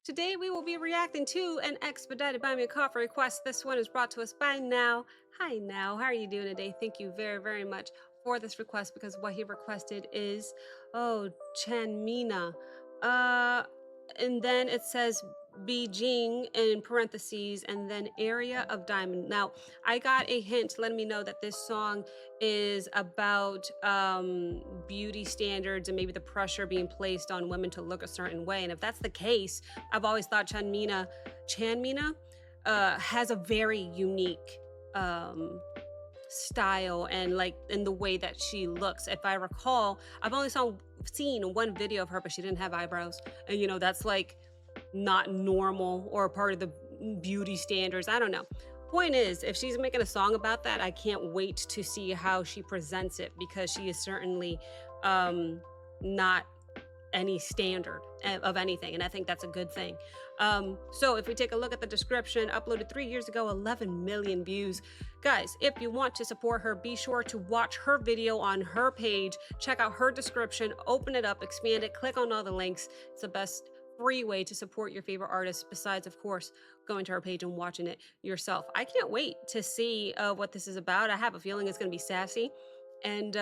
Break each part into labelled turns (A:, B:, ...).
A: Today we will be reacting to an expedited Buy Me a Coffee request. This one is brought to us by Now. Hi Now, how are you doing today? Thank you very, very much for this request because what he requested is, oh, CHANMINA. Uh, and then it says Beijing in parentheses and then area of diamond. Now, I got a hint letting me know that this song is about beauty standards and maybe the pressure being placed on women to look a certain way. And if that's the case, I've always thought Chanmina has a very unique um, style and like in the way that she looks. If I recall, I've only seen one video of her, but she didn't have eyebrows, and that's like not normal or part of the beauty standards. I don't know. Point is, if she's making a song about that, I can't wait to see how she presents it because she is certainly not any standard of anything. And I think that's a good thing. So if we take a look at the description, uploaded 3 years ago, 11 million views. Guys, if you want to support her, be sure to watch her video on her page, check out her description, open it up, expand it, click on all the links. It's the best free way to support your favorite artist besides, of course, going to her page and watching it yourself. I can't wait to see what this is about. I have a feeling it's going to be sassy. And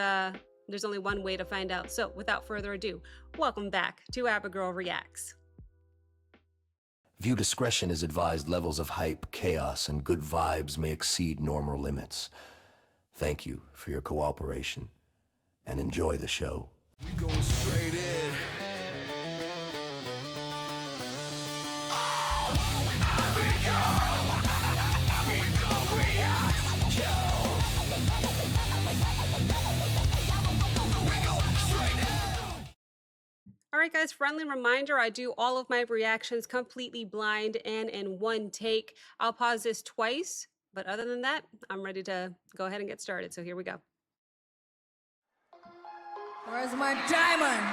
A: there's only one way to find out. So without further ado, welcome back to Abigail Reacts.
B: View discretion is advised. Levels of hype, chaos, and good vibes may exceed normal limits. Thank you for your cooperation, and enjoy the show.
C: We going straight in.
A: All right, guys, friendly reminder, I do all of my reactions completely blind and in one take. I'll pause this twice, but other than that, I'm ready to go ahead and get started. So here we go.
D: Where's my diamond?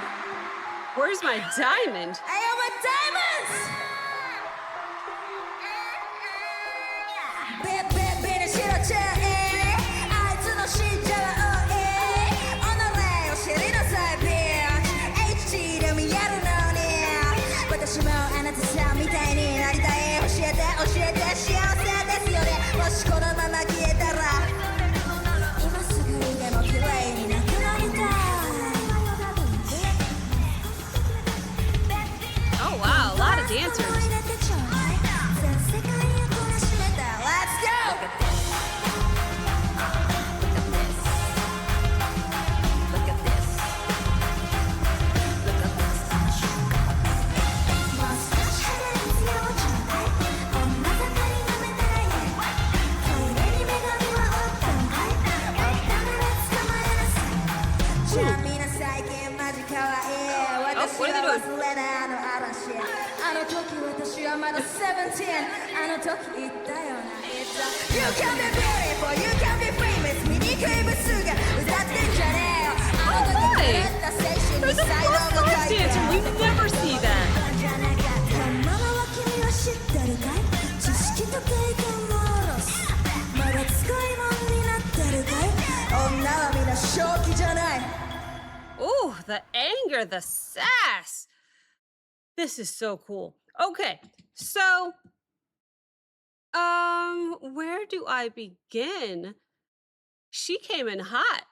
A: Where's my diamond?
D: I have a diamond! 베베베는 싫었지 아이츠노 시절은 오늘의 오시리는 사이비 H 이름이 야루노니 私もあなたさんみたいになりたい教えて幸せですよねもしこのまま消えたら今すぐにでも綺麗になくなりたい
A: Oh, wow, a lot of dancers. Oh, what are they doing?
D: You can be beautiful, you can be famous.醜いブスが歌ってんじゃねえよ。あの時狂った精神に
A: There's a
D: 才能
A: plus
D: が
A: size
D: 書いて
A: dancer. You never see that.
D: じゃなかったママは君は知ってるかい知識と経験もおろすまだ使い物になってるかい女はみんな正気じゃない
A: Ooh, the anger, the sass. This is so cool. Okay, so where do I begin? She came in hot,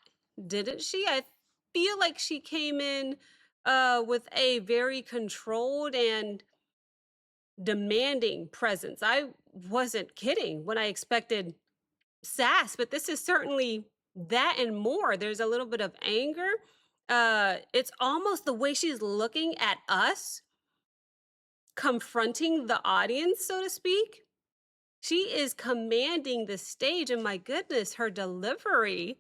A: didn't she? I feel like she came in with a very controlled and demanding presence. I wasn't kidding when I expected sass, but this is certainly that and more. There's a little bit of anger. It's almost the way she's looking at us, confronting the audience, so to speak. She is commanding the stage, and my goodness, her delivery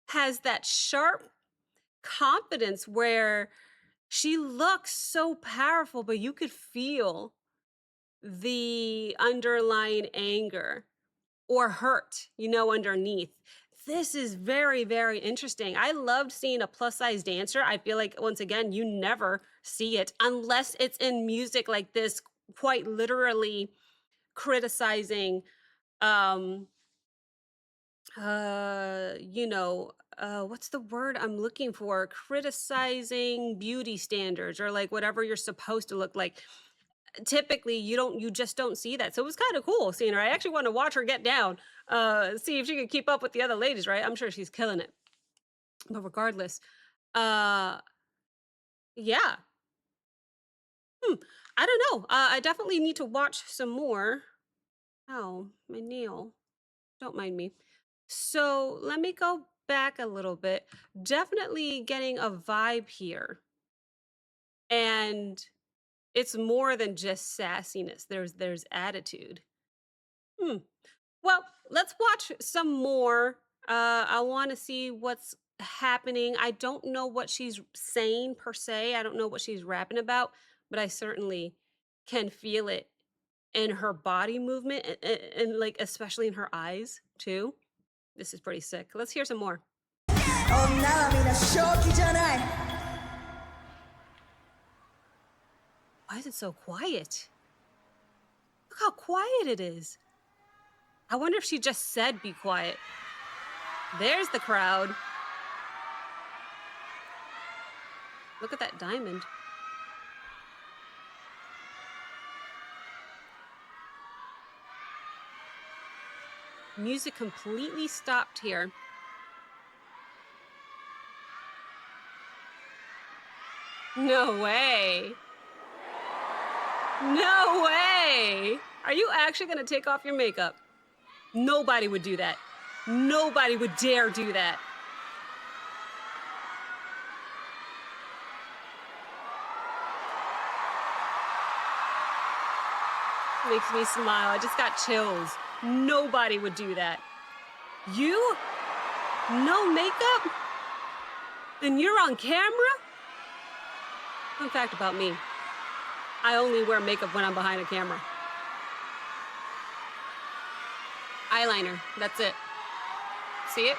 A: has that sharp confidence where she looks so powerful, but you could feel the underlying anger or hurt, underneath. This is very, very interesting. I loved seeing a plus size dancer. I feel like, once again, you never see it unless it's in music like this, quite literally criticizing what's the word I'm looking for? Criticizing beauty standards or like whatever you're supposed to look like. typically you just don't see that. So it was kind of cool seeing her. I actually want to watch her get down, see if she can keep up with the other ladies, right? I'm sure she's killing it. But regardless, uh yeah. Hmm. I don't know. I definitely need to watch some more. Oh, my nail. Don't mind me. So let me go back a little bit. Definitely getting a vibe here. And it's more than just sassiness. There's attitude. Hmm. Well, let's watch some more. I want to see what's happening. I don't know what she's saying per se. I don't know what she's rapping about, but I certainly can feel it in her body movement and like especially in her eyes too. This is pretty sick. Let's hear some more.
D: 女は皆正気じゃない
A: Why is it so quiet? Look how quiet it is. I wonder if she just said be quiet. There's the crowd. Look at that diamond. Music completely stopped here. No way. No way. Are you actually going to take off your makeup? Nobody would do that. Nobody would dare do that. Makes me smile. I just got chills. Nobody would do that. You? No makeup? And you're on camera? Fun fact about me, I only wear makeup when I'm behind a camera. Eyeliner, that's it. See it?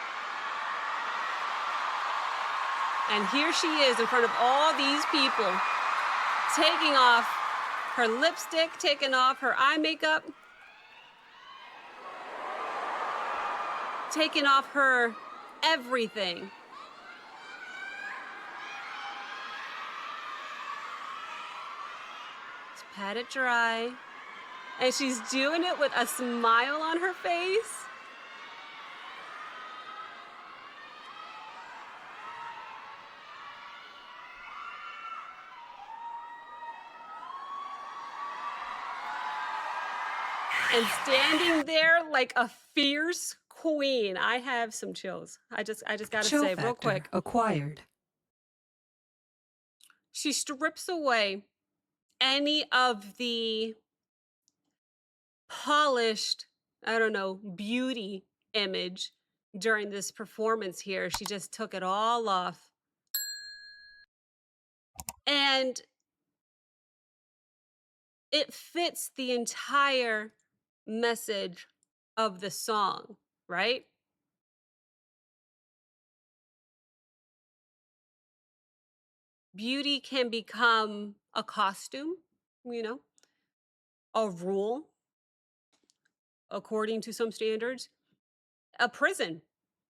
A: And here she is in front of all these people, taking off her lipstick, taking off her eye makeup, taking off her everything. Just pat it dry. And she's doing it with a smile on her face. And standing there like a fierce queen. I have some chills. I just gotta
E: Chill
A: say real
E: factor
A: quick.
E: acquired.
A: She strips away any of the polished, I don't know, beauty image during this performance here. She just took it all off. And it fits the entire message of the song, right? Beauty can become a costume, you know, a rule according to some standards, a prison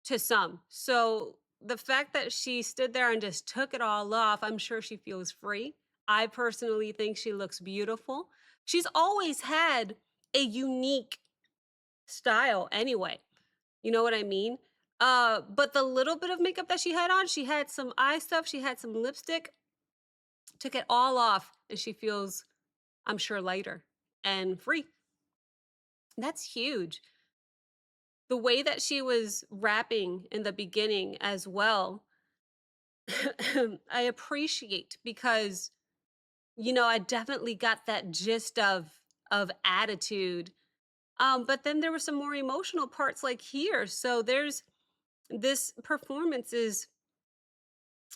A: to some. So the fact that she stood there and just took it all off, I'm sure she feels free. I personally think she looks beautiful. She's always had a unique style anyway. You know what I mean? But the little bit of makeup that she had on, she had some eye stuff, she had some lipstick, took it all off, and she feels, I'm sure, lighter and free. That's huge. The way that she was rapping in the beginning as well, I appreciate because I definitely got that gist of attitude. But then there were some more emotional parts like here. So there's this performance is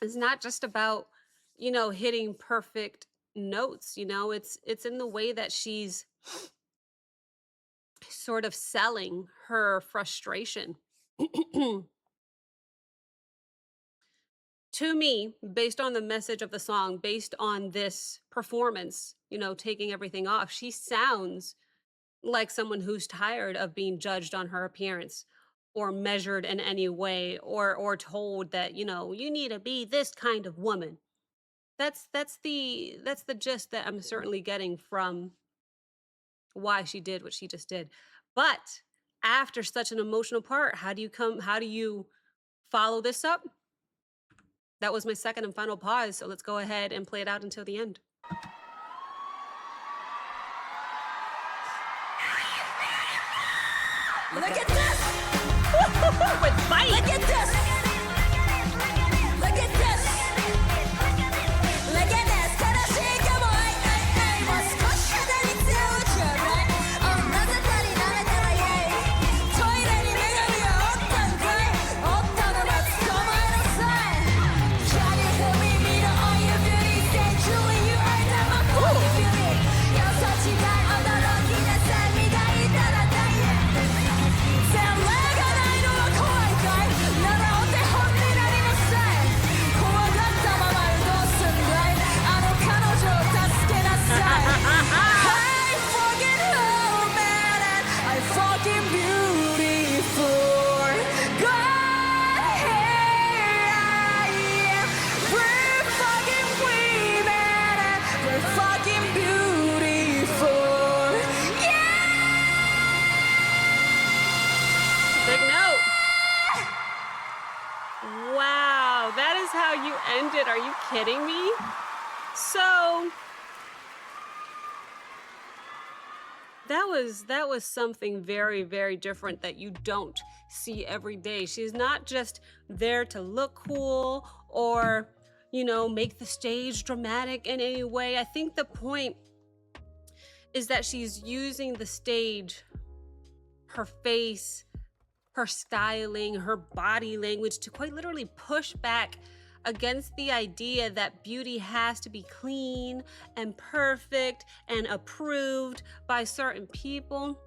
A: not just about, hitting perfect notes, it's in the way that she's sort of selling her frustration. To me, based on the message of the song, based on this performance, taking everything off, she sounds like someone who's tired of being judged on her appearance or measured in any way or told that, you need to be this kind of woman. That's the gist that I'm certainly getting from why she did what she just did. But after such an emotional part, how do you follow this up? That was my second and final pause, so let's go ahead and play it out until the end.
D: Look at this!
A: With bite.
D: Look at this! Look at this! Look at this! 悲しいかも愛愛愛もう少し肌に強いちゃうね女坂に舐めたらイエイトイレに女神がおったんかいおったのが捕まえなさい Can you hear me? Me the all you beauty Say Julie you are the my fucking beauty よそ違い驚きなさい磨いたらダイエット前例がないのは怖いかいならお手本になりなさい怖がったままどうすんだいあの彼女を助けなさい I fucking love man and I fucking beautiful God here I am We're fucking women and we're fucking beautiful Yeah
A: Big note. Wow, that is how you end it. Are you kidding me? So that was something very, very different that you don't see every day. She's not just there to look cool or, make the stage dramatic in any way. I think the point is that she's using the stage, her face, her styling, her body language to quite literally push back against the idea that beauty has to be clean and perfect and approved by certain people.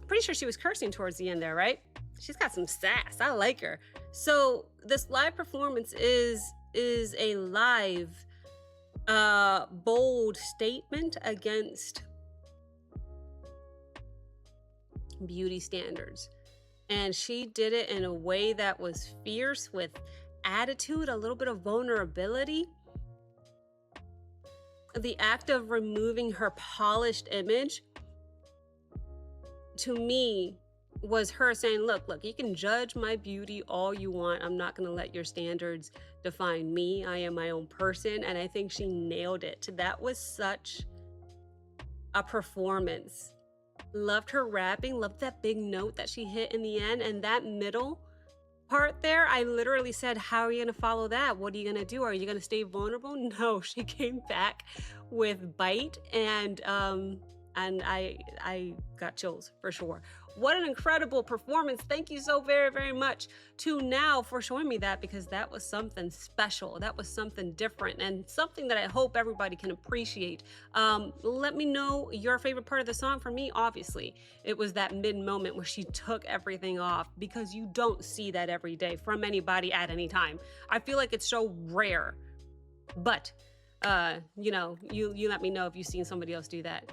A: Pretty sure she was cursing towards the end there, right? She's got some sass. I like her. So this live performance is a live, bold statement against beauty standards. And she did it in a way that was fierce with attitude, a little bit of vulnerability. The act of removing her polished image, to me, was her saying, look, you can judge my beauty all you want. I'm not going to let your standards define me. I am my own person. And I think she nailed it. That was such a performance. Loved her rapping, loved that big note that she hit in the end, and that middle part there, I literally said, how are you going to follow that? What are you going to do? Are you going to stay vulnerable? No, she came back with bite, and I got chills for sure. What an incredible performance. Thank you so very, very much to Now for showing me that, because that was something special. That was something different and something that I hope everybody can appreciate. Let me know your favorite part of the song. For me, obviously, it was that mid moment where she took everything off, because you don't see that every day from anybody at any time. I feel like it's so rare, but you let me know if you've seen somebody else do that.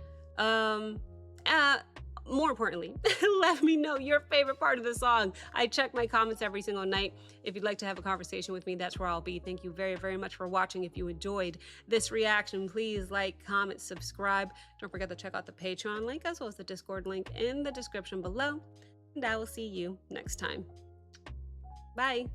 A: More importantly, let me know your favorite part of the song. I check my comments every single night. If you'd like to have a conversation with me, that's where I'll be. Thank you very, very much for watching. If you enjoyed this reaction, please like, comment, subscribe. Don't forget to check out the Patreon link as well as the Discord link in the description below. And I will see you next time. Bye.